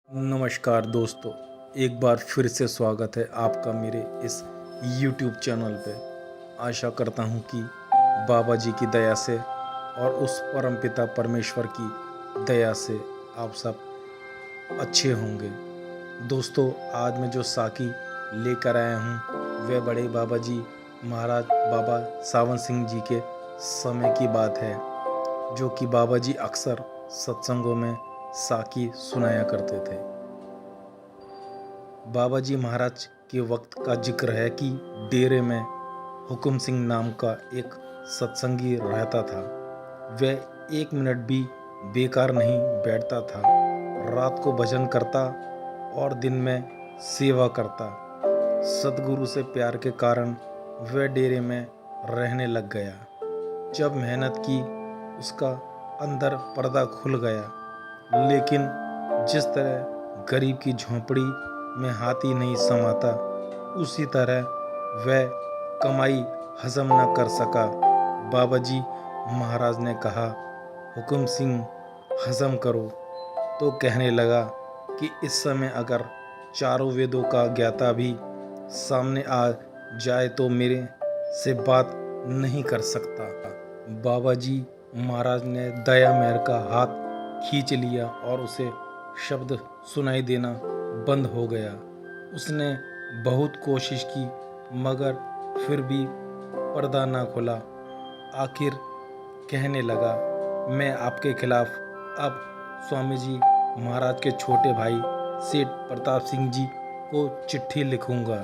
नमस्कार दोस्तों, एक बार फिर से स्वागत है आपका मेरे इस YouTube चैनल पे। आशा करता हूँ कि बाबा जी की दया से और उस परमपिता परमेश्वर की दया से आप सब अच्छे होंगे। दोस्तों, आज मैं जो साखी लेकर आया हूँ वह बड़े बाबा जी महाराज बाबा सावन सिंह जी के समय की बात है, जो कि बाबा जी अक्सर सत्संगों में साखी सुनाया करते थे। बाबा जी महाराज के वक्त का जिक्र है कि डेरे में हुकुम सिंह नाम का एक सत्संगी रहता था। वह 1 मिनट भी बेकार नहीं बैठता था। रात को भजन करता और दिन में सेवा करता। सतगुरु से प्यार के कारण वह डेरे में रहने लग गया। जब मेहनत की उसका अंदर पर्दा खुल गया, लेकिन जिस तरह गरीब की झोंपड़ी में हाथी नहीं समाता, उसी तरह वह कमाई हजम न कर सका। बाबा जी महाराज ने कहा, हुकुम सिंह हजम करो। तो कहने लगा कि इस समय अगर चारों वेदों का ज्ञाता भी सामने आ जाए तो मेरे से बात नहीं कर सकता। बाबा जी महाराज ने दया मेहर का हाथ खींच लिया और उसे शब्द सुनाई देना बंद हो गया। उसने बहुत कोशिश की, मगर फिर भी पर्दा ना खुला। आखिर कहने लगा, मैं आपके खिलाफ अब स्वामी जी महाराज के छोटे भाई सेठ प्रताप सिंह जी को चिट्ठी लिखूंगा।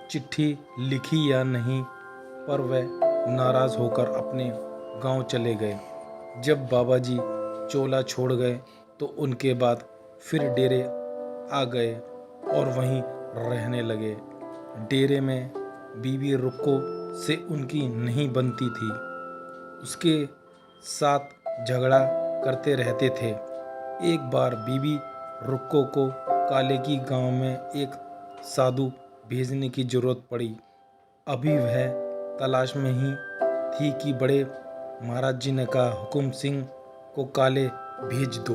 चिट्ठी लिखी या नहीं, पर वह नाराज होकर अपने गांव चले गए। जब बाबा जी चोला छोड़ गए तो उनके बाद फिर डेरे आ गए और वहीं रहने लगे। डेरे में बीबी रुक्को से उनकी नहीं बनती थी। उसके साथ झगड़ा करते रहते थे। एक बार बीबी रुक्को को काले की गांव में एक साधु भेजने की जरूरत पड़ी। अभी वह तलाश में ही थी कि बड़े महाराज जी ने कहा, हुकुम सिंह को काले भेज दो।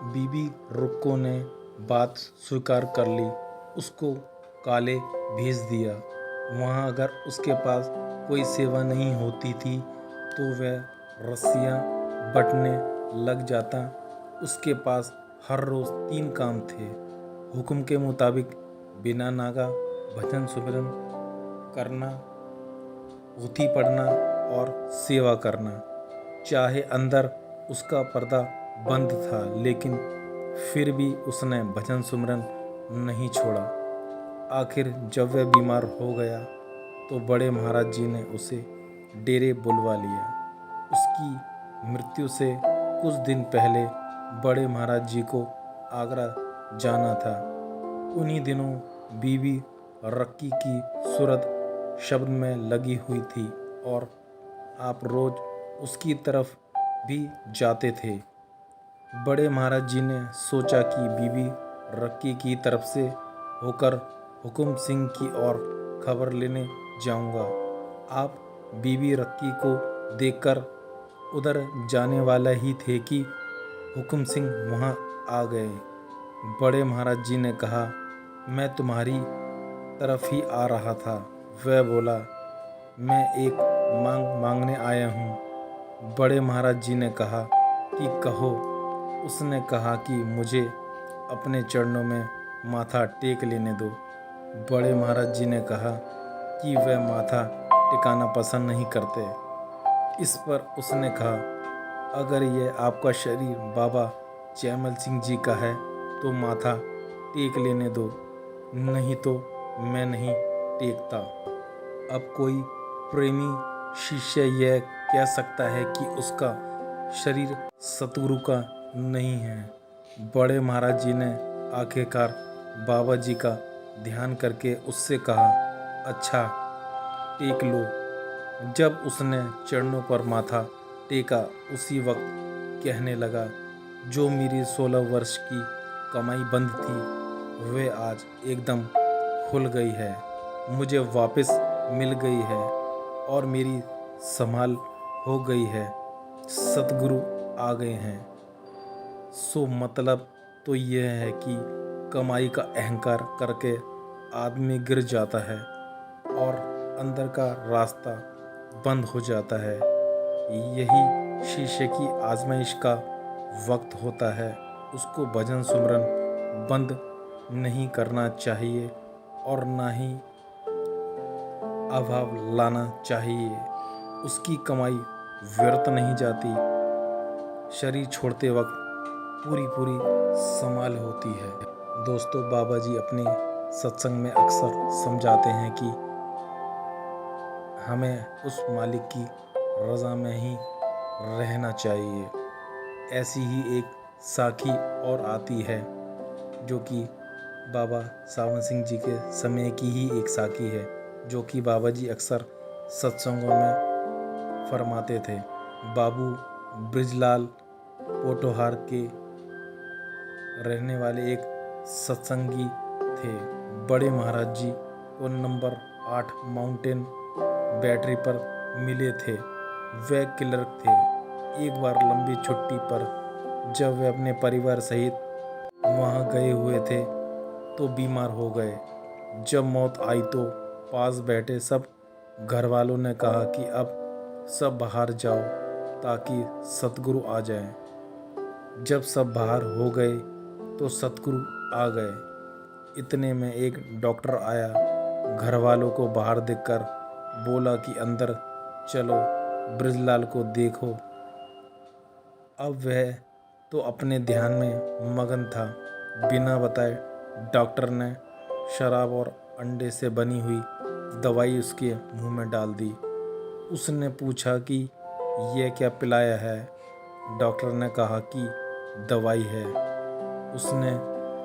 बीबी रुक्को ने बात स्वीकार कर ली, उसको काले भेज दिया। वहाँ अगर उसके पास कोई सेवा नहीं होती थी तो वह रस्सियाँ बटने लग जाता। उसके पास हर रोज़ 3 काम थे। हुक्म के मुताबिक बिना नागा भजन सुमिरन करना, पोथी पढ़ना और सेवा करना। चाहे अंदर उसका पर्दा बंद था, लेकिन फिर भी उसने भजन सुमिरन नहीं छोड़ा। आखिर जब वह बीमार हो गया तो बड़े महाराज जी ने उसे डेरे बुलवा लिया। उसकी मृत्यु से कुछ दिन पहले बड़े महाराज जी को आगरा जाना था। उन्हीं दिनों बीबी रक्की की सूरत शब्द में लगी हुई थी और आप रोज उसकी तरफ भी जाते थे। बड़े महाराज जी ने सोचा कि बीबी रक्की की तरफ से होकर हुकुम सिंह की ओर खबर लेने जाऊंगा। आप बीबी रक्की को देखकर उधर जाने वाला ही थे कि हुकुम सिंह वहां आ गए। बड़े महाराज जी ने कहा, मैं तुम्हारी तरफ ही आ रहा था। वह बोला, मैं एक मांग मांगने आया हूँ। बड़े महाराज जी ने कहा कि कहो। उसने कहा कि मुझे अपने चरणों में माथा टेक लेने दो। बड़े महाराज जी ने कहा कि वह माथा टिकाना पसंद नहीं करते। इस पर उसने कहा, अगर यह आपका शरीर बाबा जयमल सिंह जी का है तो माथा टेक लेने दो, नहीं तो मैं नहीं टेकता। अब कोई प्रेमी शिष्य यह कह सकता है कि उसका शरीर सतगुरु का नहीं है। बड़े महाराज जी ने आखिरकार बाबा जी का ध्यान करके उससे कहा, अच्छा टेक लो। जब उसने चरणों पर माथा टेका, उसी वक्त कहने लगा, जो मेरी 16 वर्ष की कमाई बंद थी वह आज एकदम खुल गई है। मुझे वापस मिल गई है और मेरी संभाल हो गई है। सतगुरु आ गए हैं। सो मतलब तो यह है कि कमाई का अहंकार करके आदमी गिर जाता है और अंदर का रास्ता बंद हो जाता है। यही शीशे की आजमाइश का वक्त होता है। उसको भजन सुमरन बंद नहीं करना चाहिए और ना ही अभाव लाना चाहिए। उसकी कमाई व्यर्थ नहीं जाती। शरीर छोड़ते वक्त पूरी पूरी संभाल होती है। दोस्तों, बाबा जी अपने सत्संग में अक्सर समझाते हैं कि हमें उस मालिक की रज़ा में ही रहना चाहिए। ऐसी ही एक साखी और आती है जो कि बाबा सावन सिंह जी के समय की ही एक साखी है, जो कि बाबा जी अक्सर सत्संगों में फरमाते थे। बाबू ब्रिजलाल पोटोहार के रहने वाले एक सत्संगी थे। बड़े महाराज जी को नंबर 8 माउंटेन बैटरी पर मिले थे। वे क्लर्क थे। एक बार लंबी छुट्टी पर जब वे अपने परिवार सहित वहाँ गए हुए थे तो बीमार हो गए। जब मौत आई तो पास बैठे सब घर वालों ने कहा कि अब सब बाहर जाओ ताकि सतगुरु आ जाएं। जब सब बाहर हो गए तो सतगुरु आ गए। इतने में एक डॉक्टर आया। घर वालों को बाहर देखकर बोला कि अंदर चलो, ब्रिजलाल को देखो। अब वह तो अपने ध्यान में मगन था। बिना बताए डॉक्टर ने शराब और अंडे से बनी हुई दवाई उसके मुंह में डाल दी। उसने पूछा कि यह क्या पिलाया है? डॉक्टर ने कहा कि दवाई है। उसने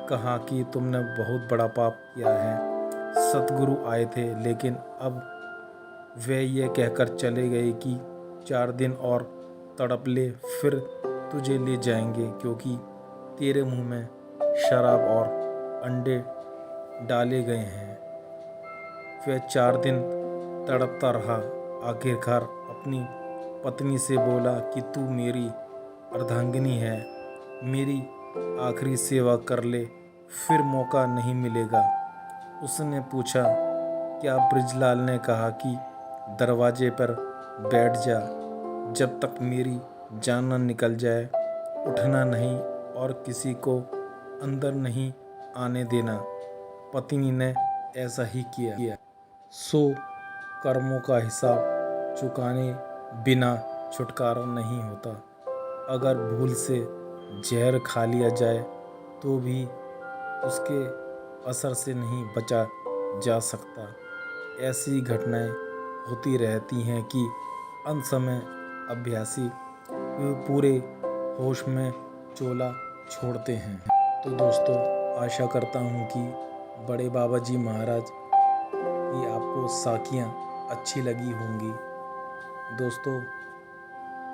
कहा कि तुमने बहुत बड़ा पाप किया है। सतगुरु आए थे लेकिन अब वे ये कहकर चले गए कि 4 दिन और तड़प ले, फिर तुझे ले जाएंगे, क्योंकि तेरे मुंह में शराब और अंडे डाले गए हैं। वह 4 दिन तड़पता रहा। आखिरकार अपनी पत्नी से बोला कि तू मेरी अर्धांगिनी है, मेरी आखिरी सेवा कर ले, फिर मौका नहीं मिलेगा। उसने पूछा, क्या ब्रिजलाल ने कहा कि दरवाजे पर बैठ जा, जब तक मेरी जान न निकल जाए, उठना नहीं और किसी को अंदर नहीं आने देना। पत्नी ने ऐसा ही किया। सो कर्मों का हिसाब चुकाने बिना छुटकारा नहीं होता। अगर भूल से जहर खा लिया जाए तो भी उसके असर से नहीं बचा जा सकता। ऐसी घटनाएं होती रहती हैं कि अंत समय अभ्यासी पूरे होश में चोला छोड़ते हैं। तो दोस्तों, आशा करता हूँ कि बड़े बाबा जी महाराज की आपको साखियाँ अच्छी लगी होंगी। दोस्तों,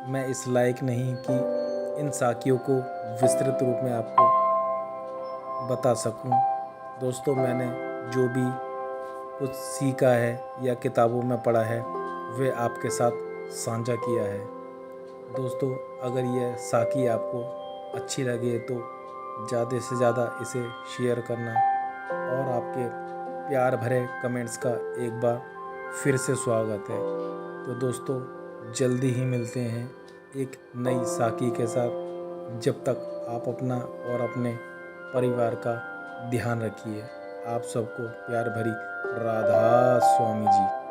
मैं इस लायक नहीं कि इन साखियों को विस्तृत रूप में आपको बता सकूं। दोस्तों, मैंने जो भी कुछ सीखा है या किताबों में पढ़ा है वे आपके साथ साझा किया है। दोस्तों, अगर यह साखी आपको अच्छी लगे तो ज़्यादा से ज़्यादा इसे शेयर करना और आपके प्यार भरे कमेंट्स का एक बार फिर से स्वागत है। तो दोस्तों, जल्दी ही मिलते हैं एक नई साखी के साथ। जब तक आप अपना और अपने परिवार का ध्यान रखिए। आप सबको प्यार भरी राधा स्वामी जी।